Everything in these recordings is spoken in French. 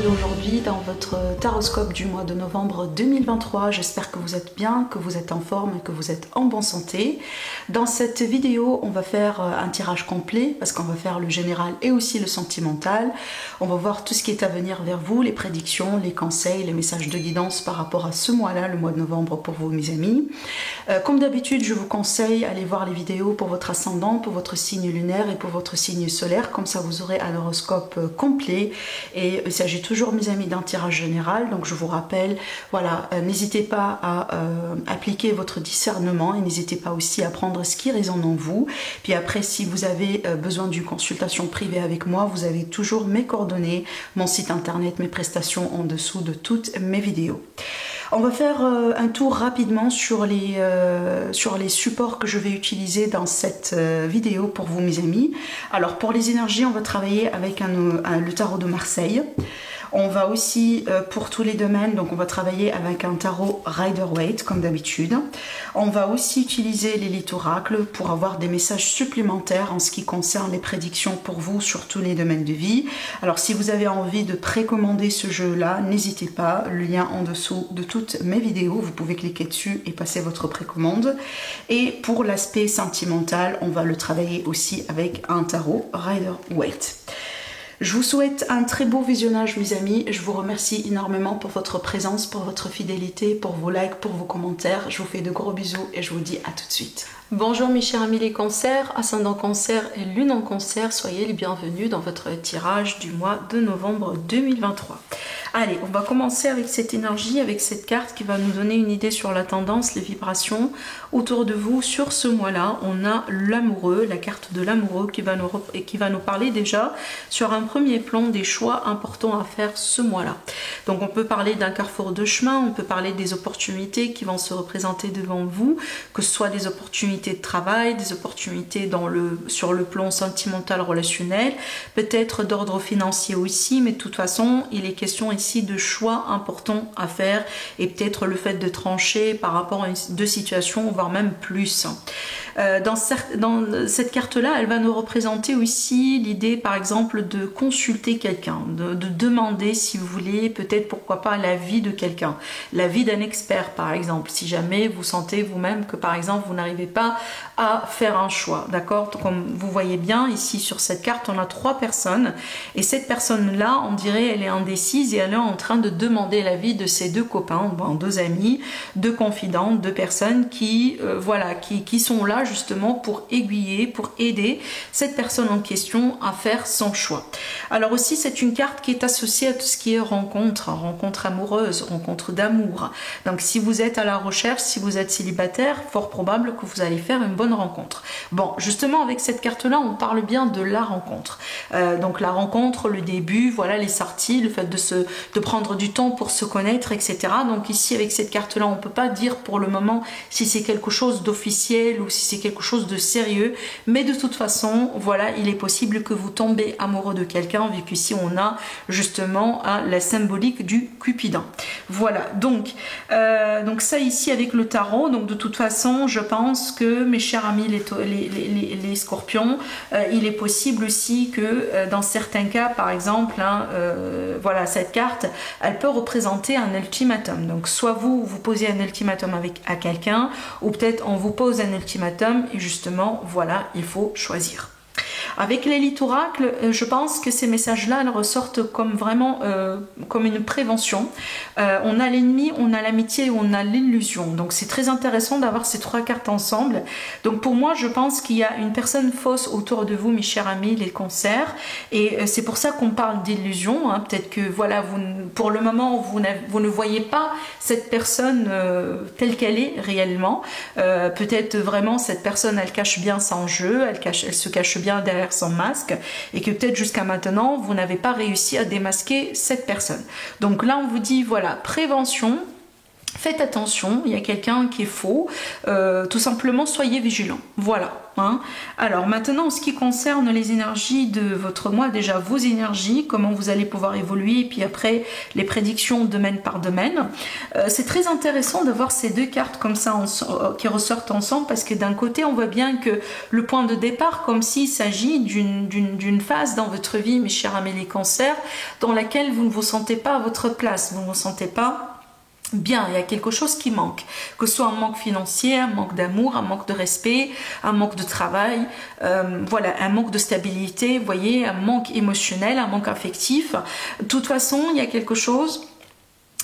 Aujourd'hui dans votre taroscope du mois de novembre 2023. J'espère que vous êtes bien, que vous êtes en forme et que vous êtes en bonne santé. Dans cette vidéo, on va faire un tirage complet parce qu'on va faire le général et aussi le sentimental. On va voir tout ce qui est à venir vers vous, les prédictions, les conseils, les messages de guidance par rapport à ce mois-là, le mois de novembre pour vous mes amis. Comme d'habitude, je vous conseille d'aller voir les vidéos pour votre ascendant, pour votre signe lunaire et pour votre signe solaire. Comme ça, vous aurez un horoscope complet. Et il s'agit toujours, mes amis, d'un tirage général. Donc, je vous rappelle, voilà, n'hésitez pas à appliquer votre discernement et n'hésitez pas aussi à prendre ce qui résonne en vous. Puis après, si vous avez besoin d'une consultation privée avec moi, vous avez toujours mes coordonnées, mon site internet, mes prestations en dessous de toutes mes vidéos. On va faire un tour rapidement sur les supports que je vais utiliser dans cette vidéo pour vous mes amis. Alors pour les énergies, on va travailler avec le tarot de Marseille. On va aussi, pour tous les domaines, donc on va travailler avec un tarot Rider-Waite comme d'habitude. On va aussi utiliser les littoracles pour avoir des messages supplémentaires en ce qui concerne les prédictions pour vous sur tous les domaines de vie. Alors si vous avez envie de précommander ce jeu-là, n'hésitez pas, le lien en dessous de toutes mes vidéos, vous pouvez cliquer dessus et passer votre précommande. Et pour l'aspect sentimental, on va le travailler aussi avec un tarot Rider-Waite. Je vous souhaite un très beau visionnage mes amis, je vous remercie énormément pour votre présence, pour votre fidélité, pour vos likes, pour vos commentaires. Je vous fais de gros bisous et je vous dis à tout de suite. Bonjour mes chers amis les cancers, ascendant cancer et lune en cancer, soyez les bienvenus dans votre tirage du mois de novembre 2023. Allez, on va commencer avec cette énergie, avec cette carte qui va nous donner une idée sur la tendance, les vibrations autour de vous sur ce mois-là. On a l'amoureux, la carte de l'amoureux qui va nous parler déjà sur un premier plan des choix importants à faire ce mois-là. Donc on peut parler d'un carrefour de chemin, on peut parler des opportunités qui vont se représenter devant vous, que ce soit des opportunités de travail, des opportunités sur le plan sentimental, relationnel, peut-être d'ordre financier aussi, mais de toute façon, il est question ici de choix importants à faire et peut-être le fait de trancher par rapport à deux situations, voire même plus. Dans cette carte-là, elle va nous représenter aussi l'idée, par exemple, de consulter quelqu'un, de demander, si vous voulez, peut-être pourquoi pas l'avis de quelqu'un, l'avis d'un expert, par exemple, si jamais vous sentez vous-même que, par exemple, vous n'arrivez pas à faire un choix, d'accord? Comme vous voyez bien, ici, sur cette carte, on a 3 personnes, et cette personne-là, on dirait, elle est indécise et elle est en train de demander l'avis de ses 2 copains, bon, 2 amis, 2 confidentes, 2 personnes qui, voilà, qui sont là, justement pour aiguiller, pour aider cette personne en question à faire son choix. Alors aussi c'est une carte qui est associée à tout ce qui est rencontre amoureuse, rencontre d'amour. Donc si vous êtes à la recherche, si vous êtes célibataire, fort probable que vous allez faire une bonne rencontre. Bon, justement avec cette carte là on parle bien de la rencontre. Donc la rencontre, le début, voilà les sorties, le fait de prendre du temps pour se connaître, etc. Donc ici avec cette carte là on peut pas dire pour le moment si c'est quelque chose d'officiel ou si c'est quelque chose de sérieux, mais de toute façon voilà, il est possible que vous tombez amoureux de quelqu'un vu qu'ici on a justement la symbolique du Cupidon. Voilà, donc ça ici avec le tarot, donc de toute façon je pense que mes chers amis les scorpions, il est possible aussi que dans certains cas par exemple voilà, cette carte elle peut représenter un ultimatum. Donc soit vous posez un ultimatum à quelqu'un, ou peut-être on vous pose un ultimatum et justement voilà, il faut choisir. Avec l'élite oracle, je pense que ces messages-là, elles ressortent comme vraiment comme une prévention. On a l'ennemi, on a l'amitié, on a l'illusion. Donc c'est très intéressant d'avoir ces trois cartes ensemble. Donc pour moi, je pense qu'il y a une personne fausse autour de vous, mes chers amis, les cancers. Et c'est pour ça qu'on parle d'illusion. Hein. Peut-être que voilà, pour le moment, vous ne voyez pas cette personne telle qu'elle est réellement. Peut-être vraiment cette personne, elle cache bien son jeu, elle se cache bien derrière son masque, et que peut-être jusqu'à maintenant, vous n'avez pas réussi à démasquer cette personne. Donc là, on vous dit, voilà, prévention. Faites attention, il y a quelqu'un qui est faux, tout simplement soyez vigilants, voilà. Hein. Alors maintenant en ce qui concerne les énergies de votre mois, déjà vos énergies, comment vous allez pouvoir évoluer, et puis après les prédictions domaine par domaine, c'est très intéressant d'avoir ces deux cartes comme ça qui ressortent ensemble, parce que d'un côté on voit bien que le point de départ, comme s'il s'agit d'une phase dans votre vie, mes chers amis les cancers, dans laquelle vous ne vous sentez pas à votre place, vous ne vous sentez pas bien, il y a quelque chose qui manque, que ce soit un manque financier, un manque d'amour, un manque de respect, un manque de travail, voilà, un manque de stabilité, vous voyez, un manque émotionnel, un manque affectif. De toute façon, il y a quelque chose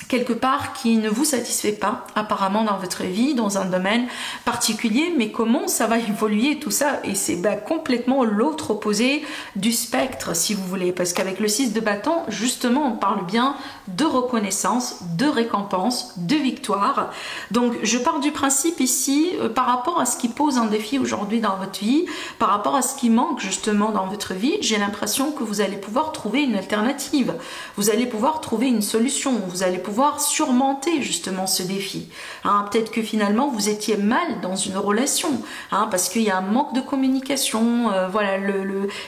quelque part qui ne vous satisfait pas apparemment dans votre vie, dans un domaine particulier, mais comment ça va évoluer tout ça, et c'est complètement l'autre opposé du spectre si vous voulez, parce qu'avec le 6 de bâton justement on parle bien de reconnaissance, de récompense, de victoire. Donc je pars du principe ici par rapport à ce qui pose un défi aujourd'hui dans votre vie, par rapport à ce qui manque justement dans votre vie, j'ai l'impression que vous allez pouvoir trouver une alternative, vous allez pouvoir trouver une solution, vous allez pouvoir surmonter justement ce défi. Hein, peut-être que finalement vous étiez mal dans une relation, hein, parce qu'il y a un manque de communication, voilà,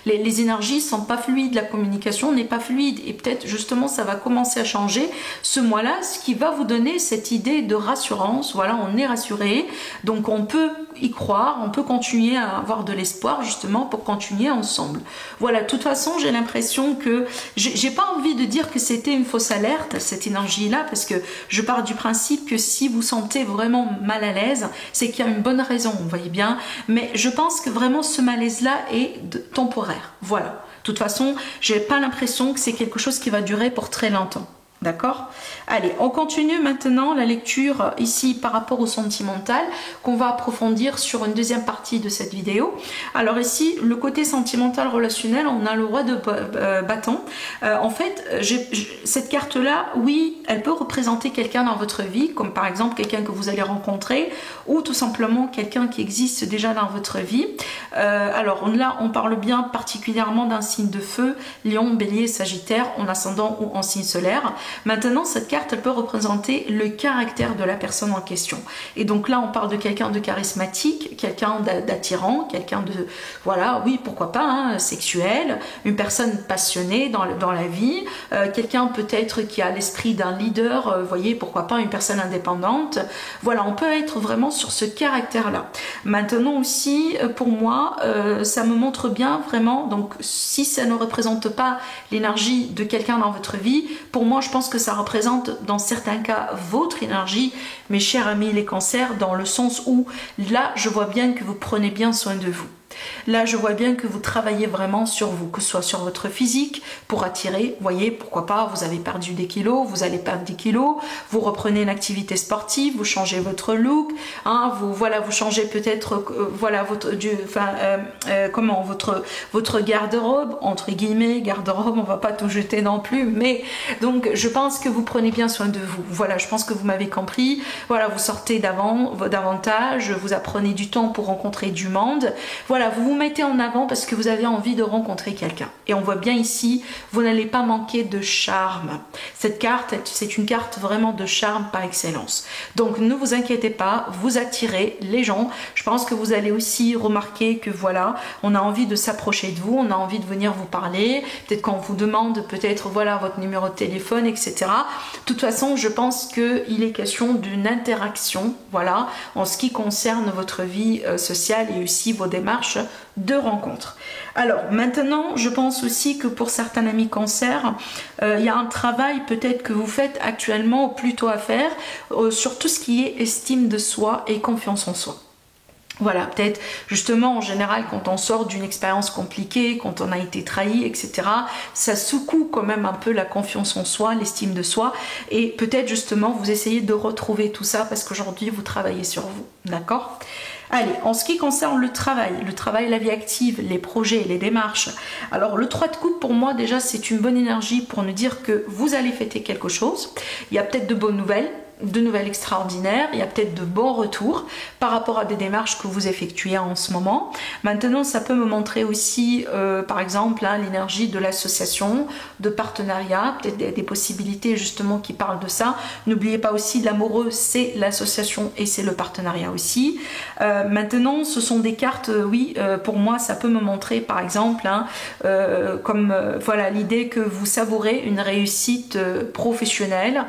les énergies sont pas fluides, la communication n'est pas fluide, et peut-être justement ça va commencer à changer ce mois-là, ce qui va vous donner cette idée de rassurance. Voilà, on est rassuré, donc on peut y croire, on peut continuer à avoir de l'espoir justement pour continuer ensemble. Voilà, de toute façon j'ai l'impression que j'ai pas envie de dire que c'était une fausse alerte cette énergie là, parce que je pars du principe que si vous sentez vraiment mal à l'aise, c'est qu'il y a une bonne raison, vous voyez bien, mais je pense que vraiment ce malaise là est temporaire. Voilà, de toute façon j'ai pas l'impression que c'est quelque chose qui va durer pour très longtemps. D'accord? Allez, on continue maintenant la lecture ici par rapport au sentimental qu'on va approfondir sur une deuxième partie de cette vidéo. Alors ici, le côté sentimental relationnel, on a le roi de bâton. En fait, cette carte-là, oui, elle peut représenter quelqu'un dans votre vie, comme par exemple quelqu'un que vous allez rencontrer, ou tout simplement quelqu'un qui existe déjà dans votre vie. Alors là, on parle bien particulièrement d'un signe de feu, Lion, Bélier, Sagittaire, en ascendant ou en signe solaire. Maintenant, cette carte, elle peut représenter le caractère de la personne en question. Et donc là, on parle de quelqu'un de charismatique, quelqu'un d'attirant, quelqu'un de, voilà, oui, pourquoi pas, hein, sexuel, une personne passionnée dans la vie, quelqu'un peut-être qui a l'esprit d'un leader, vous voyez, pourquoi pas une personne indépendante. Voilà, on peut être vraiment sur ce caractère-là. Maintenant aussi, pour moi, ça me montre bien vraiment, donc si ça ne représente pas l'énergie de quelqu'un dans votre vie, pour moi, je pense que ça représente dans certains cas votre énergie, mes chers amis les cancers, dans le sens où là je vois bien que vous prenez bien soin de vous. Là, je vois bien que vous travaillez vraiment sur vous, que ce soit sur votre physique, pour attirer, vous voyez, pourquoi pas, vous avez perdu des kilos, vous allez perdre des kilos, vous reprenez une activité sportive, vous changez votre look, hein, vous changez peut-être, voilà, votre garde-robe, entre guillemets, garde-robe, on va pas tout jeter non plus, mais donc, je pense que vous prenez bien soin de vous. Voilà, je pense que vous m'avez compris. Voilà, vous sortez davantage, vous apprenez du temps pour rencontrer du monde. Voilà, vous vous mettez en avant parce que vous avez envie de rencontrer quelqu'un. Et on voit bien ici, vous n'allez pas manquer de charme. Cette carte, c'est une carte vraiment de charme par excellence. Donc ne vous inquiétez pas, vous attirez les gens. Je pense que vous allez aussi remarquer que voilà, on a envie de s'approcher de vous, on a envie de venir vous parler. Peut-être qu'on vous demande peut-être voilà votre numéro de téléphone, etc. De toute façon, je pense qu'il est question d'une interaction, voilà, en ce qui concerne votre vie sociale et aussi vos démarches de rencontres. Alors maintenant, je pense aussi que pour certains amis cancer, il y a un travail peut-être que vous faites actuellement ou plutôt à faire sur tout ce qui est estime de soi et confiance en soi. Voilà, peut-être justement en général quand on sort d'une expérience compliquée, quand on a été trahi, etc., ça secoue quand même un peu la confiance en soi, l'estime de soi, et peut-être justement vous essayez de retrouver tout ça parce qu'aujourd'hui vous travaillez sur vous, d'accord? Allez, en ce qui concerne le travail, la vie active, les projets, les démarches, alors le 3 de coupe pour moi déjà c'est une bonne énergie pour nous dire que vous allez fêter quelque chose, il y a peut-être de bonnes nouvelles, extraordinaires, il y a peut-être de bons retours par rapport à des démarches que vous effectuez en ce moment. Maintenant, ça peut me montrer aussi, par exemple, hein, l'énergie de l'association, de partenariat, peut-être des possibilités justement qui parlent de ça. N'oubliez pas aussi, l'amoureux, c'est l'association et c'est le partenariat aussi. Maintenant, ce sont des cartes, oui, pour moi, ça peut me montrer, par exemple, hein, comme voilà l'idée que vous savourez une réussite professionnelle.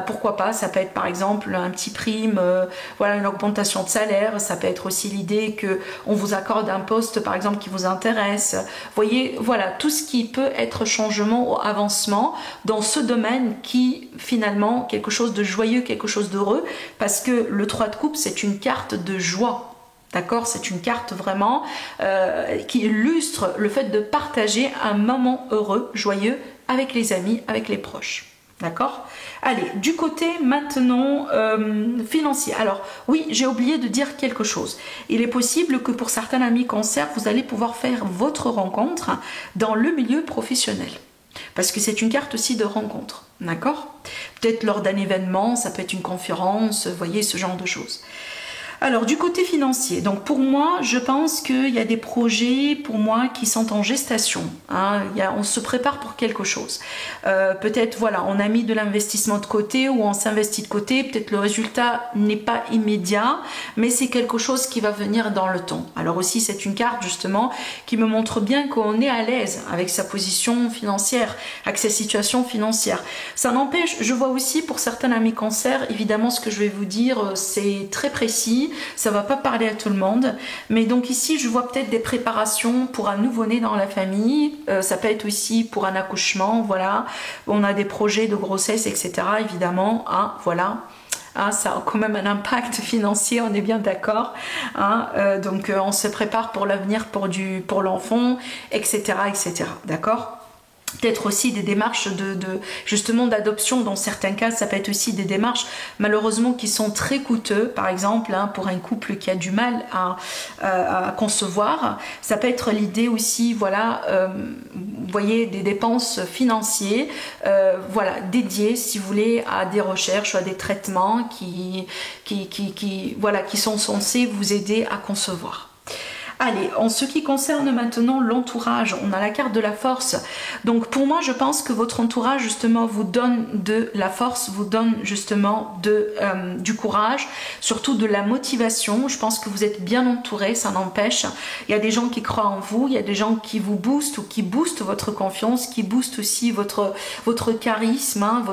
Pourquoi pas, ça peut être par exemple un petit prime, voilà, une augmentation de salaire, ça peut être aussi l'idée que on vous accorde un poste par exemple qui vous intéresse. Vous voyez, voilà, tout ce qui peut être changement ou avancement dans ce domaine qui finalement quelque chose de joyeux, quelque chose d'heureux, parce que le 3 de coupe c'est une carte de joie. D'accord, c'est une carte vraiment qui illustre le fait de partager un moment heureux, joyeux avec les amis, avec les proches. D'accord? Allez, du côté maintenant financier. Alors oui, j'ai oublié de dire quelque chose. Il est possible que pour certains amis cancer, vous allez pouvoir faire votre rencontre dans le milieu professionnel. Parce que c'est une carte aussi de rencontre. D'accord? Peut-être lors d'un événement, ça peut être une conférence, vous voyez, ce genre de choses. Alors du côté financier, donc pour moi je pense qu'il y a des projets pour moi qui sont en gestation, hein. On se prépare pour quelque chose, peut-être voilà on a mis de l'investissement de côté ou on s'investit de côté, peut-être le résultat n'est pas immédiat mais c'est quelque chose qui va venir dans le temps. Alors aussi c'est une carte justement qui me montre bien qu'on est à l'aise avec sa position financière, avec sa situation financière. Ça n'empêche, je vois aussi pour certains amis cancer, évidemment ce que je vais vous dire c'est très précis. Ça va pas parler à tout le monde, mais donc ici je vois peut-être des préparations pour un nouveau-né dans la famille, ça peut être aussi pour un accouchement, voilà, on a des projets de grossesse, etc. évidemment, hein, voilà. Ah, ça a quand même un impact financier, on est bien d'accord, hein, donc on se prépare pour l'avenir, pour l'enfant, etc., d'accord. Peut-être aussi des démarches justement d'adoption. Dans certains cas, ça peut être aussi des démarches malheureusement qui sont très coûteux. Par exemple, hein, pour un couple qui a du mal à concevoir, ça peut être l'idée aussi, voilà, vous voyez, des dépenses financières, voilà, dédiées, si vous voulez, à des recherches ou à des traitements qui sont censés vous aider à concevoir. Allez, en ce qui concerne maintenant l'entourage, on a la carte de la force. Donc pour moi, je pense que votre entourage justement vous donne de la force, vous donne justement du courage, surtout de la motivation. Je pense que vous êtes bien entouré, ça n'empêche. Il y a des gens qui croient en vous, il y a des gens qui vous boostent ou qui boostent votre confiance, qui boostent aussi votre charisme, hein,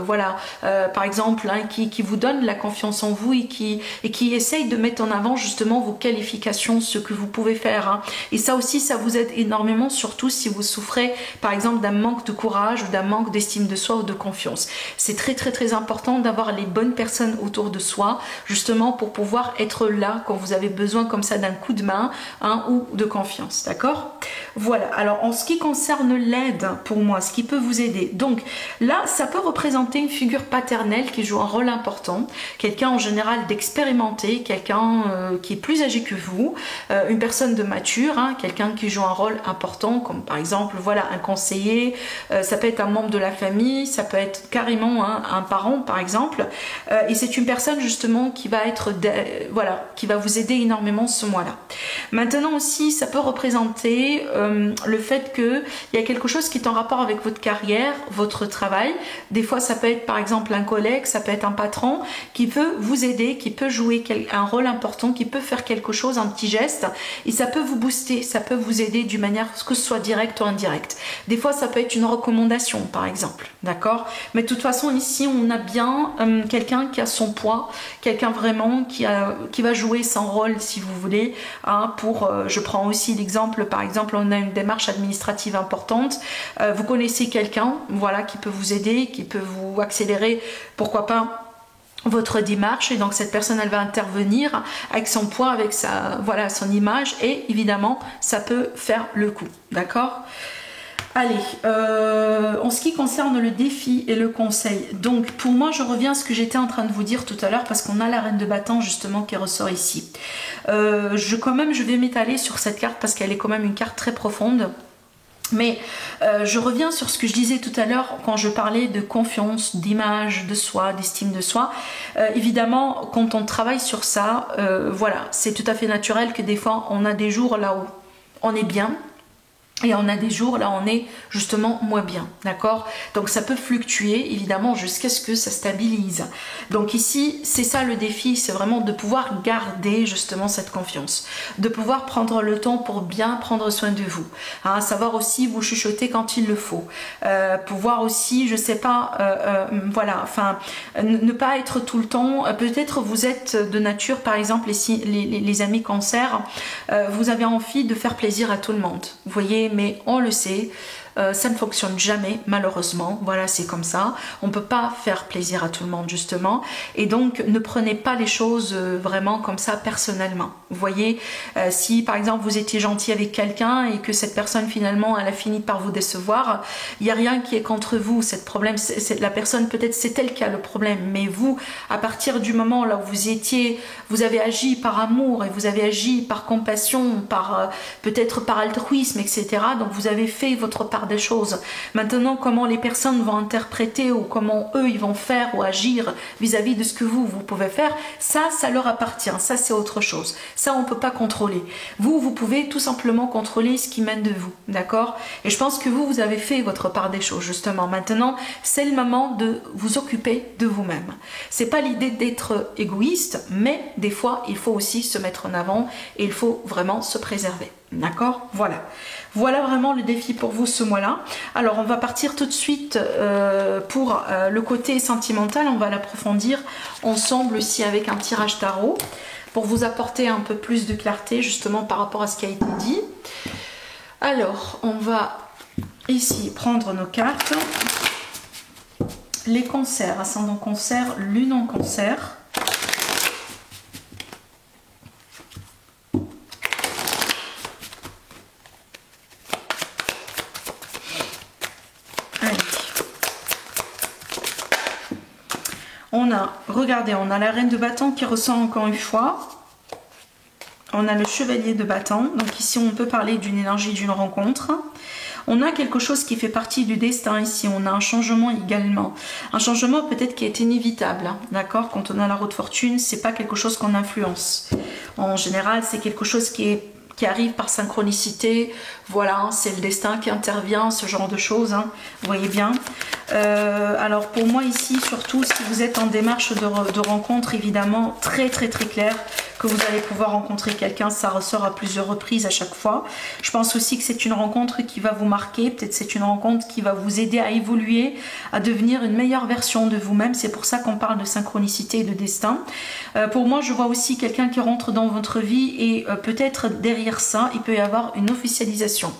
voilà, par exemple, hein, qui vous donne la confiance en vous et qui essayent de mettre en avant justement vos qualifications, ce que vous pouvez faire, hein. Et ça aussi, ça vous aide énormément, surtout si vous souffrez par exemple d'un manque de courage ou d'un manque d'estime de soi ou de confiance. C'est très très très important d'avoir les bonnes personnes autour de soi, justement pour pouvoir être là quand vous avez besoin comme ça d'un coup de main, hein, ou de confiance, d'accord? Voilà, alors en ce qui concerne l'aide, pour moi, ce qui peut vous aider, donc là, ça peut représenter une figure paternelle qui joue un rôle important, quelqu'un en général d'expérimenté, quelqu'un qui est plus âgé que vous, une personne de mature, hein, quelqu'un qui joue un rôle important, comme par exemple, voilà, un conseiller, ça peut être un membre de la famille, ça peut être carrément, hein, un parent par exemple, et c'est une personne justement qui va être, voilà, qui va vous aider énormément ce mois-là. Maintenant aussi, ça peut représenter le fait qu'il y a quelque chose qui est en rapport avec votre carrière, votre travail. Des fois, ça peut être par exemple un collègue, ça peut être un patron qui peut vous aider, qui peut jouer un rôle important, qui peut faire quelque chose, un petit geste, et ça peut vous booster, ça peut vous aider d'une manière que ce soit directe ou indirecte. Des fois, ça peut être une recommandation, par exemple, d'accord? Mais de toute façon, ici, on a bien quelqu'un qui a son poids, quelqu'un vraiment qui va jouer son rôle, si vous voulez, hein, je prends aussi l'exemple, par exemple, on a une démarche administrative importante, vous connaissez quelqu'un, voilà, qui peut vous aider, qui peut vous accélérer, pourquoi pas, votre démarche, et donc cette personne elle va intervenir avec son poids, avec sa, voilà, son image, et évidemment ça peut faire le coup, d'accord? Allez, en ce qui concerne le défi et le conseil, donc pour moi je reviens à ce que j'étais en train de vous dire tout à l'heure, parce qu'on a la reine de bâton justement qui ressort ici. Je vais m'étaler sur cette carte parce qu'elle est quand même une carte très profonde. Mais je reviens sur ce que je disais tout à l'heure quand je parlais de confiance, d'image de soi, d'estime de soi. Évidemment, quand on travaille sur ça, voilà, c'est tout à fait naturel que des fois on a des jours là où on est bien. Et on a des jours là on est justement moins bien, d'accord? Donc ça peut fluctuer évidemment jusqu'à ce que ça stabilise. Donc ici c'est ça le défi, c'est vraiment de pouvoir garder justement cette confiance, de pouvoir prendre le temps pour bien prendre soin de vous, hein, savoir aussi vous chuchoter quand il le faut, pouvoir aussi, je sais pas, voilà, enfin ne pas être tout le temps, peut-être vous êtes de nature, par exemple les amis cancer, vous avez envie de faire plaisir à tout le monde, vous voyez, mais on le sait, ça ne fonctionne jamais malheureusement, voilà, c'est comme ça, on peut pas faire plaisir à tout le monde justement, et donc ne prenez pas les choses vraiment comme ça personnellement, vous voyez, si par exemple vous étiez gentil avec quelqu'un et que cette personne finalement elle a fini par vous décevoir, il n'y a rien qui est contre vous, cette problème, c'est la personne, peut-être c'est elle qui a le problème, mais vous, à partir du moment là où vous étiez, vous avez agi par amour et vous avez agi par compassion, par peut-être par altruisme, etc., donc vous avez fait votre part des choses. Maintenant, comment les personnes vont interpréter ou comment eux ils vont faire ou agir vis-à-vis de ce que vous pouvez faire, ça leur appartient, ça c'est autre chose, ça on peut pas contrôler. Vous pouvez tout simplement contrôler ce qui mène de vous, d'accord? Et je pense que vous avez fait votre part des choses justement. Maintenant c'est le moment de vous occuper de vous-même. C'est pas l'idée d'être égoïste, mais des fois il faut aussi se mettre en avant et il faut vraiment se préserver, d'accord? Voilà vraiment le défi pour vous ce mois-là. Alors on va partir tout de suite pour le côté sentimental, on va l'approfondir ensemble aussi avec un tirage tarot pour vous apporter un peu plus de clarté justement par rapport à ce qui a été dit. Alors on va ici prendre nos cartes. Les cancers, ascendant cancer, lune en cancer. Regardez, on a la reine de bâton qui ressort encore une fois. On a le chevalier de bâton. Donc ici, on peut parler d'une énergie d'une rencontre. On a quelque chose qui fait partie du destin ici. On a un changement également. Un changement peut-être qui est inévitable. Hein, d'accord? Quand on a la roue de fortune, c'est pas quelque chose qu'on influence. En général, c'est quelque chose qui arrive par synchronicité, voilà, c'est le destin qui intervient, ce genre de choses, hein, vous voyez bien. Alors pour moi ici, surtout si vous êtes en démarche de rencontre, évidemment, très clair, que vous allez pouvoir rencontrer quelqu'un, ça ressort à plusieurs reprises à chaque fois. Je pense aussi que c'est une rencontre qui va vous marquer, peut-être c'est une rencontre qui va vous aider à évoluer, à devenir une meilleure version de vous-même, c'est pour ça qu'on parle de synchronicité et de destin. Pour moi, je vois aussi quelqu'un qui rentre dans votre vie et peut-être derrière ça, il peut y avoir une officialisation.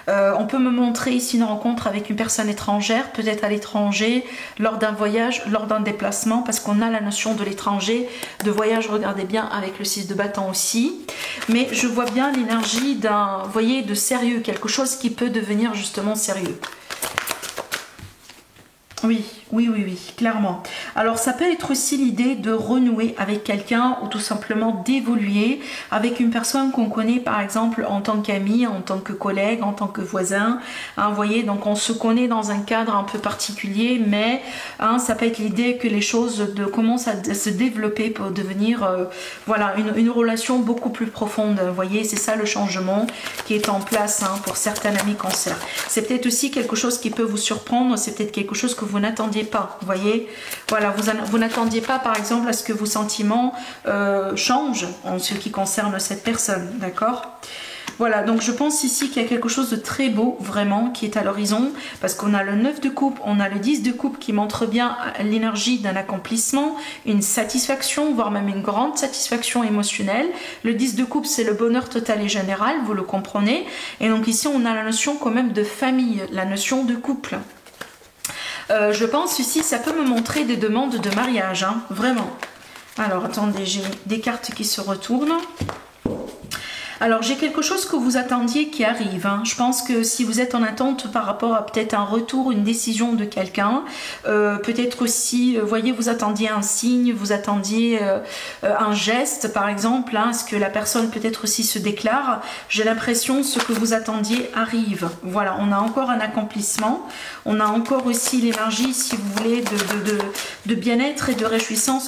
On peut me montrer ici une rencontre avec une personne étrangère, peut-être à l'étranger, lors d'un voyage, lors d'un déplacement, parce qu'on a la notion de l'étranger, de voyage, regardez bien, avec le 6 de bâton aussi. Mais je vois bien l'énergie d'un, vous voyez, de sérieux, quelque chose qui peut devenir justement sérieux. Oui, clairement. Alors ça peut être aussi l'idée de renouer avec quelqu'un ou tout simplement d'évoluer avec une personne qu'on connaît par exemple en tant qu'ami, en tant que collègue, en tant que voisin. Hein, vous voyez, donc on se connaît dans un cadre un peu particulier, mais hein, ça peut être l'idée que les choses commencent à se développer pour devenir voilà, une relation beaucoup plus profonde. Vous voyez, c'est ça le changement qui est en place hein, pour certains amis cancer. C'est peut-être aussi quelque chose qui peut vous surprendre, c'est peut-être quelque chose que vous n'attendiez pas, vous voyez, voilà, vous n'attendiez pas par exemple à ce que vos sentiments changent en ce qui concerne cette personne, d'accord? Voilà, donc je pense ici qu'il y a quelque chose de très beau, vraiment, qui est à l'horizon, parce qu'on a le 9 de coupe, on a le 10 de coupe qui montre bien l'énergie d'un accomplissement, une satisfaction, voire même une grande satisfaction émotionnelle. Le 10 de coupe, c'est le bonheur total et général, vous le comprenez. Et donc ici, on a la notion quand même de famille, la notion de couple. Je pense ici, ça peut me montrer des demandes de mariage, hein, vraiment. Alors, attendez, j'ai des cartes qui se retournent. Alors, j'ai quelque chose que vous attendiez qui arrive. Hein. Je pense que si vous êtes en attente par rapport à peut-être un retour, une décision de quelqu'un, peut-être aussi, voyez, vous attendiez un signe, vous attendiez un geste, par exemple, hein, ce que la personne peut-être aussi se déclare. J'ai l'impression que ce que vous attendiez arrive. Voilà, on a encore un accomplissement. On a encore aussi l'énergie, si vous voulez, de bien-être et de réjouissance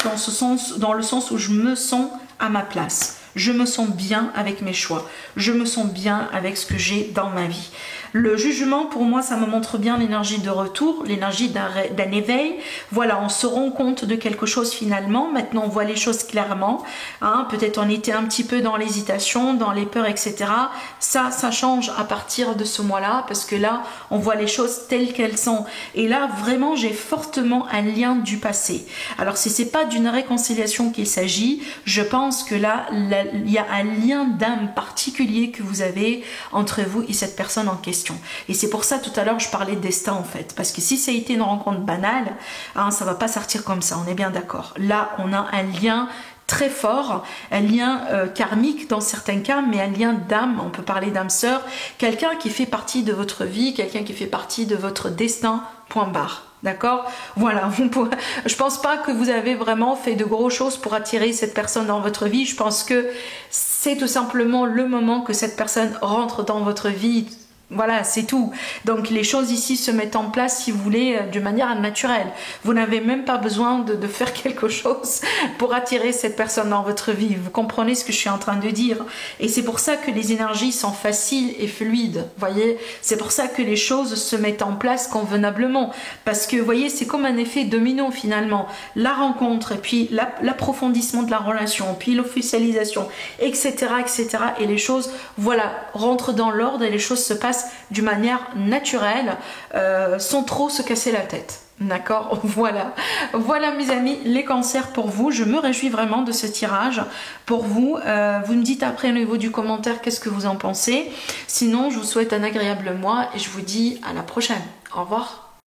dans le sens où je me sens à ma place. Je me sens bien avec mes choix. Je me sens bien avec ce que j'ai dans ma vie. Le jugement, pour moi, ça me montre bien l'énergie de retour, l'énergie d'un éveil. Voilà, on se rend compte de quelque chose finalement. Maintenant, on voit les choses clairement. Hein, peut-être on était un petit peu dans l'hésitation, dans les peurs, etc. Ça change à partir de ce mois-là parce que là, on voit les choses telles qu'elles sont. Et là, vraiment, j'ai fortement un lien du passé. Alors, si c'est pas d'une réconciliation qu'il s'agit, je pense que là, il y a un lien d'âme particulier que vous avez entre vous et cette personne en question. Et c'est pour ça tout à l'heure je parlais de destin en fait, parce que si ça a été une rencontre banale, hein, ça va pas sortir comme ça, on est bien d'accord. Là on a un lien très fort, un lien karmique dans certains cas, mais un lien d'âme, on peut parler d'âme sœur, quelqu'un qui fait partie de votre vie, quelqu'un qui fait partie de votre destin, point barre. D'accord? Voilà, je pense pas que vous avez vraiment fait de grosses choses pour attirer cette personne dans votre vie. Je pense que c'est tout simplement le moment que cette personne rentre dans votre vie. Voilà, c'est tout. Donc les choses ici se mettent en place, si vous voulez, de manière naturelle. Vous n'avez même pas besoin de faire quelque chose pour attirer cette personne dans votre vie. Vous comprenez ce que je suis en train de dire. Et c'est pour ça que les énergies sont faciles et fluides. Voyez, c'est pour ça que les choses se mettent en place convenablement. Parce que, vous voyez, c'est comme un effet domino finalement. La rencontre, et puis l'approfondissement de la relation, puis l'officialisation, etc., etc. Et les choses, voilà, rentrent dans l'ordre et les choses se passent d'une manière naturelle, sans trop se casser la tête. D'accord? Voilà. Voilà mes amis, les cancers pour vous. Je me réjouis vraiment de ce tirage pour vous. Vous me dites après au niveau du commentaire qu'est-ce que vous en pensez. Sinon, je vous souhaite un agréable mois et je vous dis à la prochaine. Au revoir.